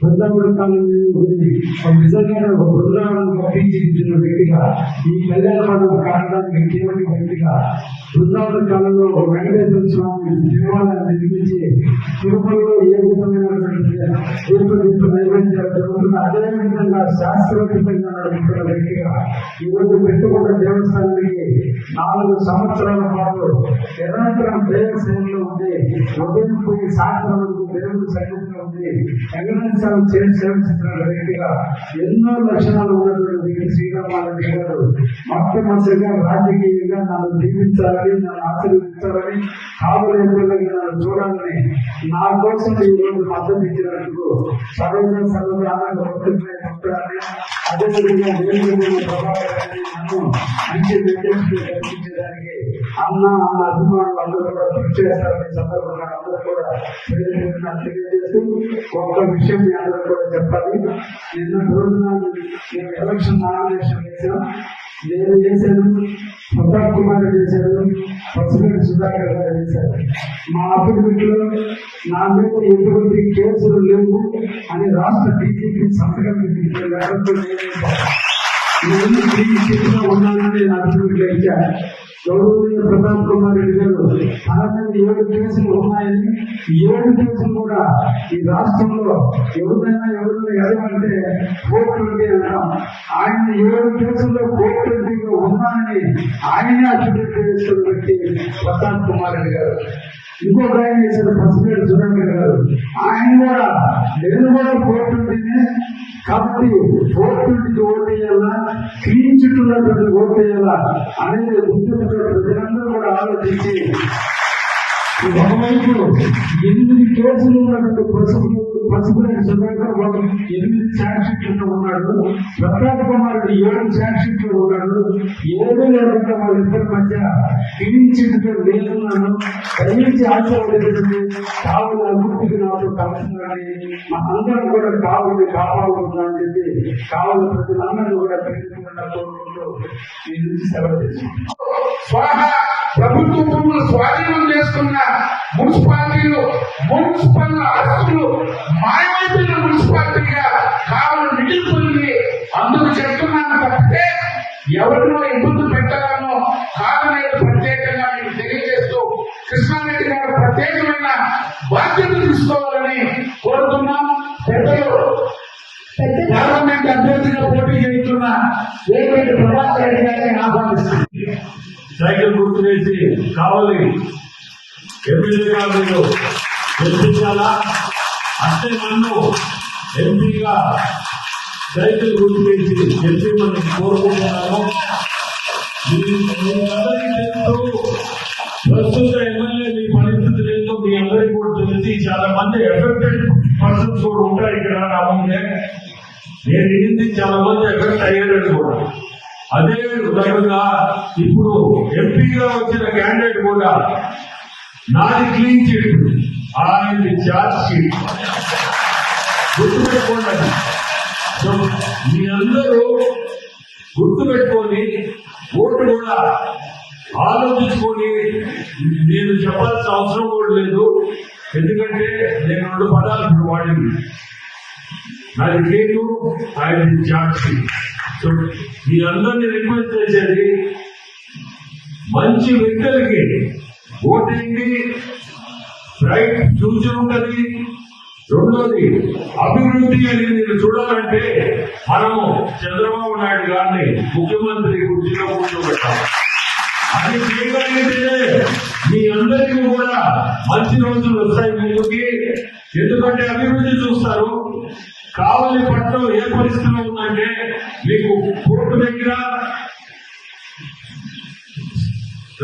బృందావన కాలంలో నిజంగా ఒక బృందావనం తీర్చిదిద్దిన వ్యక్తిగా, ఈ కళ్యాణ మండపం కారణానికి కీలక వ్యక్తిగా, బృందావన కాలంలో వెంకటేశ్వర స్వామి దేవాలయాన్ని నిర్మించి తిరుమలలో ఏ విధమైనటువంటి నైవేద్యాలు జరుగుతున్న అదే విధంగా శాస్త్రోచితంగా నడుపుతున్న వ్యక్తిగా, ఈరోజు పెట్టుకున్న దేవస్థానానికి 4 సంవత్సరాల పాటు నిరంతరం దైవ సేవలో ఉంది. ఉదయం పోయి సాయంత్రం వరకు దేవుడి సన్నిధిలో ఉంది. వెంకటేశ్వర సేవిస్తున్న వ్యక్తిగా, ఎన్నో లక్షణాలు ఉన్నటువంటి వ్యక్తి శ్రీరామారెడ్డి గారు మొట్టమొదటిగా రాజకీయంగా నన్ను దీవించాలని, నన్ను ఆశీర్వదించాలని, కావలి ఎమ్మెల్యేగా నన్ను చూడాలని నా కోసం ఈ రోజు మద్దతు ఇచ్చినందుకు సర్వదా ఆనందపడుతున్నాయి. అదేవిధంగా ప్రభావాన్ని నన్ను మంచి నిర్దేశం కల్పించడానికి అన్న అభిమానులు అందరూ కూడా కృషి చేస్తారని సందర్భంగా అందరూ కూడా తెలియజేస్తూ ఒక్క విషయం మీ అందరూ కూడా చెప్పాలి. నిన్న రోజున నేను ఎలక్షన్ నామినేషన్ చేశాను. నేను చేశాను, ప్రతాప్ కుమార్ చేశాడు, పసుపెట్టి సుధాకర్ గారు చేశారు. మా అభివృద్ధిలో నా మీద ఎటువంటి కేసులు లేవు అని రాష్ట్ర డీజీపీ సంతకం నేను ఉన్నానని నేను అభివృద్ధిలో ఇచ్చాను. గౌరవనీయ ప్రతాప్ కుమార్ రెడ్డి గారు తన మీద 7 కేసులు ఉన్నాయని, 7 కేసులు కూడా ఈ రాష్ట్రంలో ఎవరైనా ఎదగంటే 420 అంటాం. ఆయన 7 కేసుల్లో 420 ఉన్నానని ఆయనే అభివృద్ధి చేస్తున్న వ్యక్తి ప్రతాప్ కుమార్ రెడ్డి గారు. ఇంకొక ఆయన చేశారు పసిపేట సురేంద్ర గారు. ఆయన కూడా నేను కూడా 420 కాబట్టి 420కి ఓటు వేయాలా, క్లీన్ చిట్ ఉన్నటువంటి ఓటు వేయాలా అనేది గుర్తున్న ప్రజలందరూ కూడా ఆలోచించి, ఒకవైపు 8 కేసులు ఉన్నటువంటి పసుపులేని సుధాకర్ 8 ఛార్జ్ షీట్లు ఉన్నాడు, ప్రతాప్ కుమార్ రెడ్డి 7 ఛార్జ్ షీట్లు ఉన్నాడు. ఏదో లేకుండా వాళ్ళిద్దరి మధ్య క్లీన్ చిట్ లేకున్నాను. దయచేసి ఆశీర్వదించండి. కావులు అభివృద్ధికి నాతో కలుస్తున్నారని అందరం కూడా కావుని కాపాడుకుంటున్నామని చెప్పి కావులు ప్రజలందరూ కూడా పెరుగుతున్న కోరుకుంటూ మీ నుంచి సెలవు తీసుకుంటున్నాం. ప్రభుత్వ భూములు స్వాధీనం చేసుకున్న మున్సిపాలిటీలు, మున్సిపల్ ఆస్తులు మాయమైపోయిన మున్సిపాలిటీగా కావులు మిగిలిపోయింది. అందుకు చెప్తున్నాను తప్పితే ఎవరినో ఇబ్బంది పెట్టాలనో కాదనేది ప్రత్యేకంగా మీకు తెలియజేస్తూ కృష్ణారెడ్డి గారు ప్రత్యేకమైన బాధ్యత తీసుకోవాలని కోరుతున్నాం. పెద్దలు పార్లమెంట్ అభ్యర్థిగా పోటీ చేస్తున్న వేపేటి ప్రభాకర్ రెడ్డి గారిని ఆహ్వానిస్తున్నాం. సైకిల్ గుర్తు వేసి కావాలి ఎమ్మెల్యేగా మీరు గెలిపించాలా అంటే నన్ను ఎంపీగా సైకిల్ గుర్తు వేసి గెలిపించమని కోరుకుంటున్నాను. మీరందరికీ తెలుసు, ప్రస్తుత ఎమ్మెల్యే మీ పరిస్థితి లేదు, మీ అందరికీ కూడా తెలిసి చాలా మంది ఎఫెక్టెడ్ పర్సన్స్ కూడా ఉంటారు ఇక్కడ. నా ముందే నేను ఇది చాలా మంది ఎఫెక్ట్ అయ్యారని కూడా. అదే విధంగా ఇప్పుడు ఎంపీగా వచ్చిన క్యాండిడేట్ కూడా నాది క్లీన్ చిట్, ఆయనది ఛార్జ్ షీట్. గుర్తుపెట్టుకోండి. సో మీ అందరూ గుర్తుపెట్టుకొని ఓటు కూడా ఆలోచించుకొని, నేను చెప్పాల్సిన అవసరం కూడా లేదు. ఎందుకంటే నేను 2 పదాలు ఇప్పుడు వాడింది. నాది క్లీను, ఆయనది ఛార్జ్ షీట్. సో మీ అందరినీ రిక్వెస్ట్ చేసేది, మంచి వ్యక్తులకి ఓటేయండి, బ్రైట్ ఫ్యూచర్ ఉంటుంది. రెండోది అభివృద్ధి అనేది మీరు చూడాలంటే మనము చంద్రబాబు నాయుడు గారిని ముఖ్యమంత్రి కుర్చీలో కూర్చోబెట్టాలి. అది చేయగలిగితే మీ అందరికీ కూడా మంచి రోజులు వస్తాయి ముందుకి. ఎందుకంటే అభివృద్ధి చూస్తారు. కావలి పట్టణం ఏ పరిస్థితిలో ఉందంటే, మీకు కోర్టు దగ్గర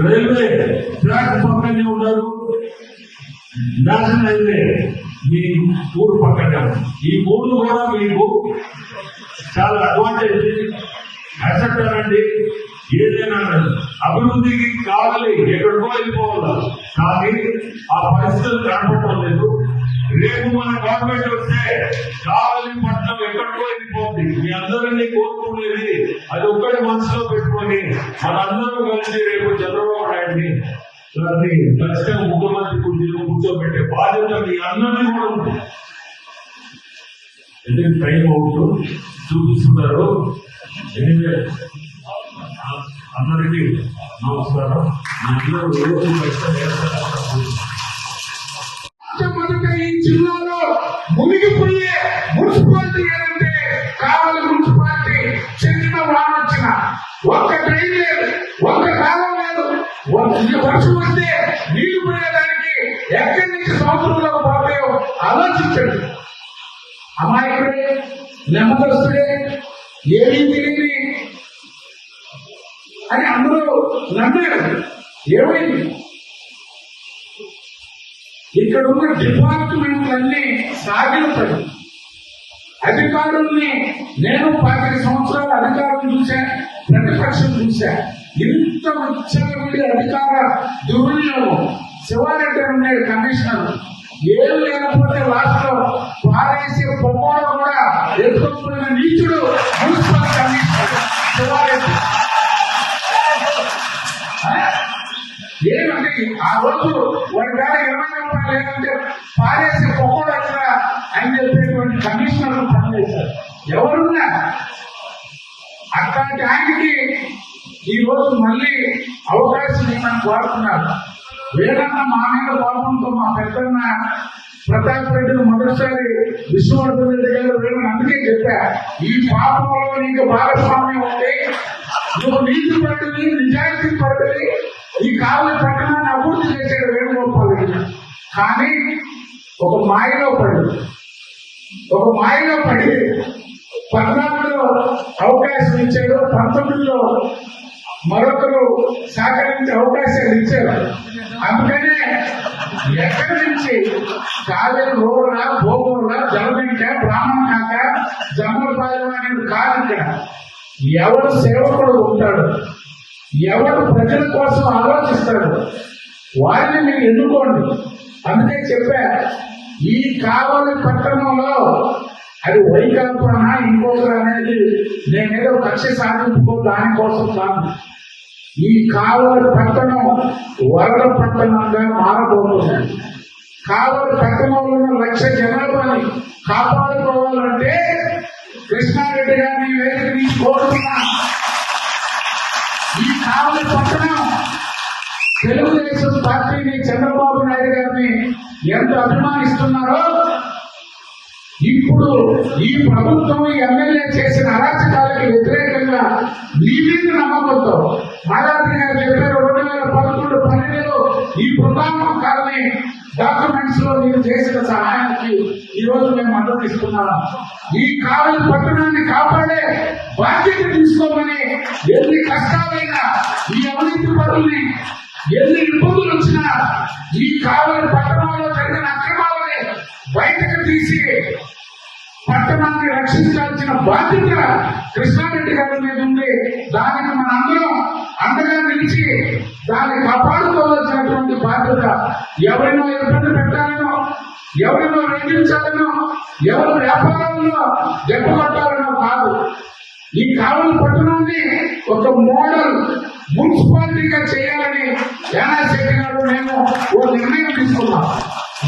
రైల్వే ట్రాక్ పక్కనే ఉన్నారు, నేషనల్ హైవే మీ ఊరు పక్కనే. ఈ 3 కూడా మీకు చాలా అడ్వాంటేజ్. అసెట్ అనండి, ఏదైనా అభివృద్ధికి కావాలి, ఎక్కడికో వెళ్ళిపోవాలి. కానీ ఆ పరిస్థితులు కనపడటం లేదు. రేపు మన గవర్నమెంట్ వస్తే కావలి పట్టణం ఎక్కడికో వెళ్ళిపోతుంది. మీ అందరినీ కోరుకునేది అది ఒక్కటి మనసులో పెట్టుకొని మనందరూ కలిసి రేపు చంద్రబాబు నాయుడిని ఖచ్చితంగా ముఖ్యమంత్రి కుర్చీలో కూర్చోబెట్టే బాధ్యత మీ అందరినీ కూడా ఉంది. ఎందుకంటే టైం అవుతూ చూపిస్తున్నారు. ఎనివే అందరికీ నమస్కారం. అందరూ రోజు మొదట ఈ జిల్లాలో మునిగిపోయే మున్సిపాలిటీ ఏదంటే కావలి మున్సిపాలిటీ. చిన్న వాన వచ్చిన ఒక్క ట్రైన్ లేదు, ఒక్క కాలం లేదు, వర్షం వస్తే నీళ్లు పోయేదానికి ఎక్కడి నుంచి సంవత్సరంలో పోతాయో ఆలోచించండి. అమాయకుడే, నెమ్మదస్తుడే, ఏమీ తెలియని అని అందరూ నమ్మారు. ఏమైంది? ఇక్కడ ఉన్న డిపార్ట్మెంట్లన్నీ సాగిలపడి అధికారుల్ని, నేను 25 సంవత్సరాల అధికారులు చూశా, ప్రతిపక్షం చూశా. ఇంత ఉచ్చలవిడి అధికార దుర్వినియోగం. శివారెడ్డి ఉండే కమిషనర్ ఏం లేకపోతే లాస్ట్ లో పారేసే పొమ్మలో కూడా ఎత్తుకుపోయిన నీచుడు మున్సిపల్ కమిషనర్ శివారెడ్డి. ఏమంటే ఆ రోజు వాడి కాడ 20 రూపాయలు లేదంటే పారేసే పొమ్మలు ఎక్కడ అని చెప్పేటువంటి కమిషనర్లు పనిచేశారు. ఎవరున్నా అట్లాంటి ఆయనకి ఈ రోజు మళ్ళీ అవకాశం ఏమని కోరుతున్నారు. వేదన్న మా మీద కోపంతో మా పెద్దన్న ప్రతాప్ రెడ్డిని మొదటిసారి విష్ణువర్ధన్ రెడ్డి గారు వేదన అందుకే చెప్పా, ఈ పాపంలో నీకు భాగస్వామ్యం ఉంది, నువ్వు నీతి పడుతుంది, నిజాయితీ పడుతుంది, ఈ కావలి పట్టణాన్ని అభివృద్ధి చేశాడు వేణుగోపాల్ రెడ్డి. కానీ ఒక మాయలో పడి 14లో అవకాశం ఇచ్చాడు, 19లో మరొకరు సహకరించి అవకాశాలు ఇచ్చారు. అందుకనే ఎక్కడి నుంచి కావేరి రోడ్ల, భోగోళ్ళ, జలదంక, బ్రాహ్మణాక, జమ్మలపాలెం అనేది కాదు. ఇక్కడ ఎవరు సేవకుడు ఉంటాడు, ఎవరు ప్రజల కోసం ఆలోచిస్తాడు, వారిని మీరు ఎన్నుకోండి. అందుకే చెప్పా, ఈ కావలి పట్టణంలో అది వైకాపానా ఇంకొకరు అనేది నేనేదో కక్ష సాధించుకో దానికోసం కాదు. ఈ కావలి పట్టణం వరద పట్టణంగా మారబోతుంది. కావలి పట్టణంలో ఉన్న 1,00,000 జనాభాని కాపాడుకోవాలంటే కృష్ణారెడ్డి గారిని వేదిక నుంచి కోరుతున్నా. ఈ కావలి పట్టణం తెలుగుదేశం పార్టీని, చంద్రబాబు నాయుడు గారిని ఎంత అభిమానిస్తున్నారో, ఇప్పుడు ఈ ప్రభుత్వం ఎమ్మెల్యే చేసిన అరాచకాలకు వ్యతిరేకంగా మీ మీద నమ్మకంతో మాయావతి గారు చెప్పారు 2011, 12లో ఈ బృందావనం కాలనీ డాక్యుమెంట్స్ లో మీరు చేసిన సహాయానికి ఈ రోజు మేము మద్దతు ఇస్తున్నాము. ఈ కావలి పట్టణాన్ని కాపాడే బాధ్యత తీసుకోమని, ఎన్ని కష్టాలైనా ఈ అవినీతి పరుల్ని, ఎన్ని ఇబ్బందులు వచ్చినా ఈ కావలి పట్టణంలో జరిగిన అక్రమాలని బయటకు తీసి పట్టణాన్ని రక్షించాల్సిన బాధ్యత కృష్ణారెడ్డి గారి మీద ఉంది. దానికి మనందరం అండగా నిలిచి దాన్ని కాపాడుకోవాల్సినటువంటి బాధ్యత. ఎవరినో ఇబ్బంది పెట్టాలనో, ఎవరినో రక్షించాలనో, ఎవరి వ్యాపారాల్లో దెబ్బకొట్టాలనో కాదు. ఈ కావలి పట్టణాన్ని ఒక మోడల్ మున్సిపాలిటీగా చేయాలని యానాశెట్టి గారు మేము ఓ నిర్ణయం తీసుకున్నాం.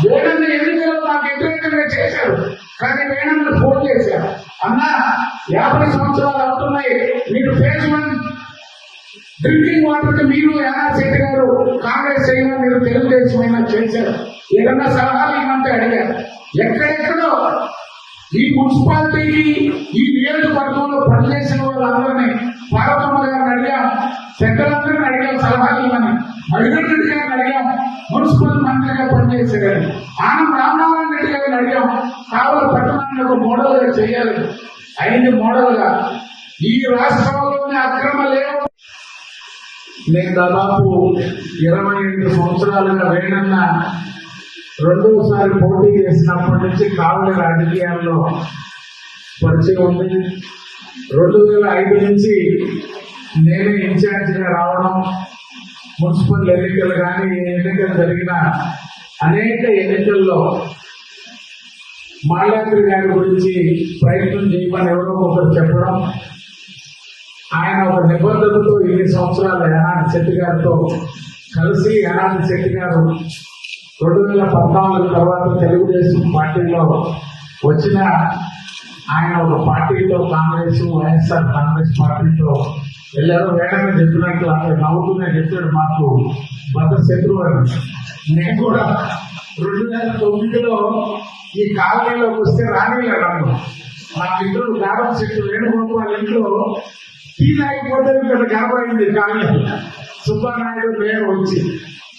వేణన్న ఎన్నికల్లో నాకు వ్యతిరేకంగా చేశారు, కానీ వేణన్న ఫోన్ చేశారు, అన్నా 50 సంవత్సరాలు అవుతున్నాయి, మీరు ఫేజ్ 1 డ్రింకింగ్ వాటర్ కి మీరు యానాశెట్టి గారు కాంగ్రెస్ అయినా మీరు తెలుగుదేశం అయినా చేశారు, ఏదన్నా సలహాలు ఇవ్వమంటే అడిగారు. ఎక్కడెక్కడో ఈ మున్సిపాలిటీకి, ఈ నియోజకవర్గంలో పనిచేసిన వాళ్ళందరినీ పార్వతమ్మ గారిని అడిగాం, పెద్దలందరినీ అడిగాం సలహాలు ఇవ్వని, మహిళరెడ్డి గారిని అడిగాం, మున్సిపల్ మంత్రిగా పనిచేసేవారు ఆనంద్ రామనారాయణ రెడ్డి గారిని అడిగాం, కావలి పట్టణాన్ని ఒక మోడల్ గా చేయాలి. అయింది మోడల్ గా. ఈ రాష్ట్రంలోని అక్రమ లేవు. నేను దాదాపు 25 సంవత్సరాలుగా వేణన్న రెండోసారి పోటీ చేసినప్పటి నుంచి కావలి రాజకీయాల్లో పరిచయం ఉంది. 2005 నుంచి నేనే ఇన్ఛార్జిగా రావడం, మున్సిపల్ ఎన్నికలు కానీ ఎన్నికలు జరిగిన అనేక ఎన్నికల్లో మాయావతి గారి గురించి ప్రయత్నం చేయమని ఎవరో ఒకరు చెప్పడం, ఆయన ఒక నిబద్ధతతో 2 సంవత్సరాలు యానాది శెట్టి గారితో కలిసి యానాది శెట్టి గారు 2014 తర్వాత తెలుగుదేశం పార్టీలో వచ్చిన ఆయన ఒక పార్టీతో కాంగ్రెస్ వైఎస్ఆర్ కాంగ్రెస్ పార్టీతో వెళ్ళారు. వేగంగా చెప్పినట్టు అక్కడ నవ్వుతూనే చెప్పాడు, మాకు బద్ద శత్రువు అని. నేను కూడా 2009లో ఈ కాలనీలోకి వస్తే రానిలేడు. మా మిత్రుడు గారం శెట్టి వేణుగోపాల్ ఇంట్లో టీ తాగిపోతే ఇక్కడ కనబడింది కాలనీ. సుబ్బానాయుడు నేను వచ్చి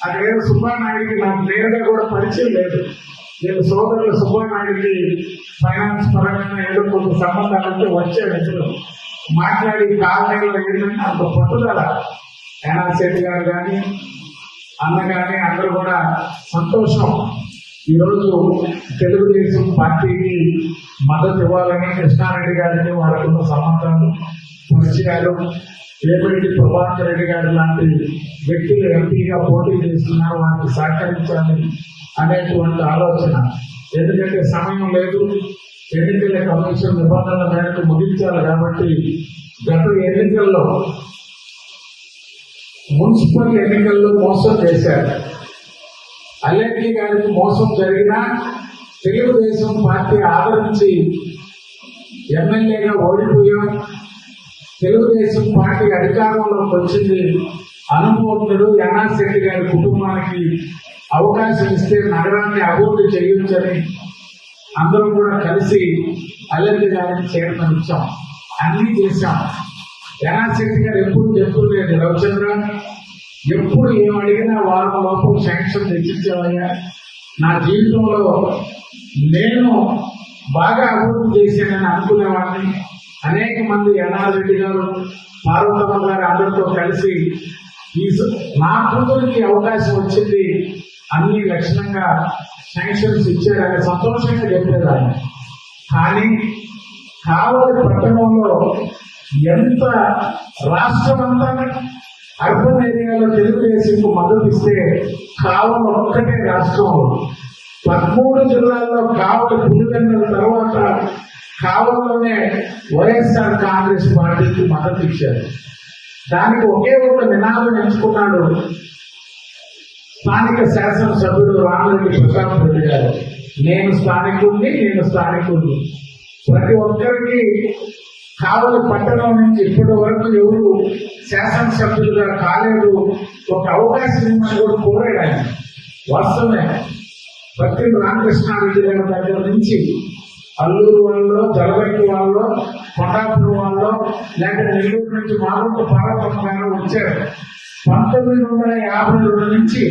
అక్కడ సుబ్బానాయుడికి నాకు నేరుగా కూడా పరిచయం లేదు. నేను సోదరులు సుబ్బానాయుడికి ఫైనాన్స్ పరంగా ఏదో కొంత సంబంధాలతో వచ్చాడు. ఇద్దరు మాట్లాడి కాలనీలో ఏంటంటే అంత పట్టుదల. యానా శెట్టి గారు కానీ అన్న కానీ అందరూ కూడా సంతోషం. ఈరోజు తెలుగుదేశం పార్టీకి మద్దతు ఇవ్వాలని కృష్ణారెడ్డి గారిని వాడుకున్న సంబంధాలు పరిచయాలు, వేమిరెడ్డి ప్రభాకర్ రెడ్డి గారు లాంటి వ్యక్తులు ఎంపీగా పోటీ చేస్తున్నారు, వారికి సహకరించాలి అనేటువంటి ఆలోచన. ఎందుకంటే సమయం లేదు, ఎన్నికల కమిషన్ నిబంధనల మేరకు ముగించాలి కాబట్టి గత ఎన్నికల్లో మున్సిపల్ ఎన్నికల్లో మోసం చేశారు. అల్లెడ్డి గారికి మోసం జరిగినా తెలుగుదేశం పార్టీ ఆదరించి ఎమ్మెల్యేగా ఓడిపోయాం. తెలుగుదేశం పార్టీ అధికారంలోకి వచ్చింది. అనుభవజ్ఞుడు యానా శెట్టి గారి కుటుంబానికి అవకాశం ఇస్తే నగరాన్ని అభివృద్ధి చేయొచ్చని అందరూ కూడా కలిసి అల్లెడ్డి గారికి చైర్మన్ ఇచ్చాం, అన్ని చేశాం. యానా శెట్టి గారు ఎప్పుడు చెప్తుండేది, రవిచంద్ర ఎప్పుడు ఏం అడిగినా వారం లోపల శాంక్షన్ తెచ్చించేవయ్యా. నా జీవితంలో నేను బాగా అభివృద్ధి చేశానని అనుకునేవాడిని. అనేక మంది యానారెడ్డి గారు, పార్వతమ్మ గారు అందరితో కలిసి నా కూతురికి అవకాశం వచ్చింది, అన్ని లక్షణంగా శాంక్షన్స్ ఇచ్చారని సంతోషంగా చెప్పేదాన్ని. కానీ కావలి పట్టణంలో ఎంత రాష్ట్రం అంతా అర్బన్ ఏరియాలో తెలుగుదేశంకు మద్దతు ఇస్తే కావలి ఒక్కటే రాష్ట్రంలో 13 జిల్లాల్లో కావలి పులివెందుల తర్వాత కావలిలోనే వైఎస్ఆర్ కాంగ్రెస్ పార్టీకి మద్దతు ఇచ్చారు. దానికి ఒకే ఒక నినాదం ఎంచుకున్నాడు స్థానిక శాసనసభ్యుడు రామిరెడ్డి ప్రతాప్ రెడ్డి గారు, నేను స్థానికుడిని. ప్రతి ఒక్కరికి కావలి పట్టణం నుంచి ఇప్పటి వరకు ఎవరు శాసనసభ్యులుగా కాలేదు, ఒక అవకాశం ఇవ్వమని కూడా కోరాడు ఆయన. వాస్తవమే, భక్తి రామకృష్ణారెడ్డి గారి దగ్గర నుంచి అల్లూరు వాళ్ళలో, జలగంటి వాళ్ళలో, కొండాపురం వాళ్ళలో, లేకపోతే నెల్లూరు నుంచి మామూలు పార్వతమ్మ గారు వచ్చారు. 1952 నుంచి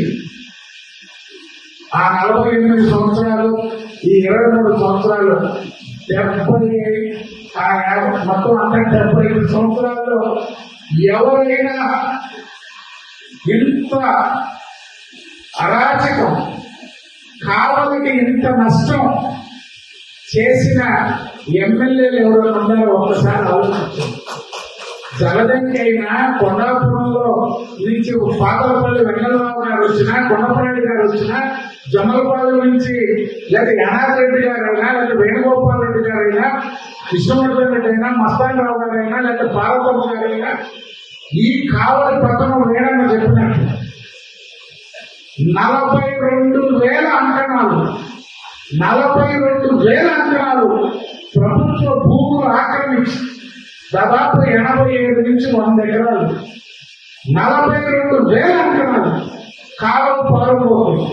ఆ 48 సంవత్సరాలు, ఈ 23 సంవత్సరాలు, 70 మొత్తం అంతా 75 సంవత్సరాల్లో ఎవరైనా ఇంత అరాచకం, కావలికి ఇంత నష్టం చేసిన ఎమ్మెల్యేలు ఎవరైనా ఉన్నారో ఒక్కసారి ఆలోచించారు. జలదంకి అయినా, కొండాపురంలో నుంచి పాతలపల్లి వెంకటరావు గారు వచ్చినా, కొండపరెడ్డి గారు వచ్చినా, జమలపాలెం నుంచి లేదా యానారెడ్డి గారైనా, లేదా వేణుగోపాల్ రెడ్డి గారైనా, కృష్ణవర్ధన్ రెడ్డి అయినా, మస్తానరావు గారైనా, లేదా పార్వతమ్మ గారైనా, ఈ కావలి పట్టణం వేడని చెప్పినట్టు 42,000 అంకణాలు, 42,000 అంకణాలు ప్రభుత్వ భూములు ఆక్రమించి దాదాపు 87 నుంచి 100 ఎకరాలు, 42,000 అంకణాలు కాలువ పారుపోతుంది,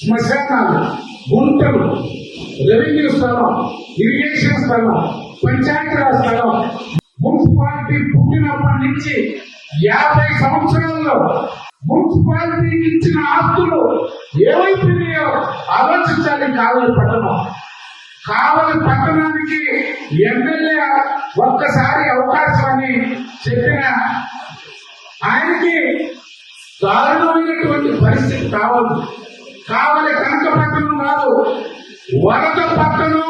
శ్మశానాలు, గుంటలు, రెవెన్యూ స్థలం, ఇరిగేషన్ స్థలం, పంచాయతీరాజ్ స్థలం, మున్సిపాలిటీ పుట్టినప్పటి నుంచి 50 సంవత్సరాల్లో మున్సిపాలిటీకి ఇచ్చిన ఆస్తులు ఏమైపోయినాయో ఆలోచించాలి. కావలి పట్టణం, కావలి పట్టణానికి ఎమ్మెల్యే ఒక్కసారి అవకాశం అని చెప్పిన ఆయనకి దారుణమైనటువంటి పరిస్థితి కావాలి. కావలి కనక పట్టణం కాదు, వరద పట్టణం.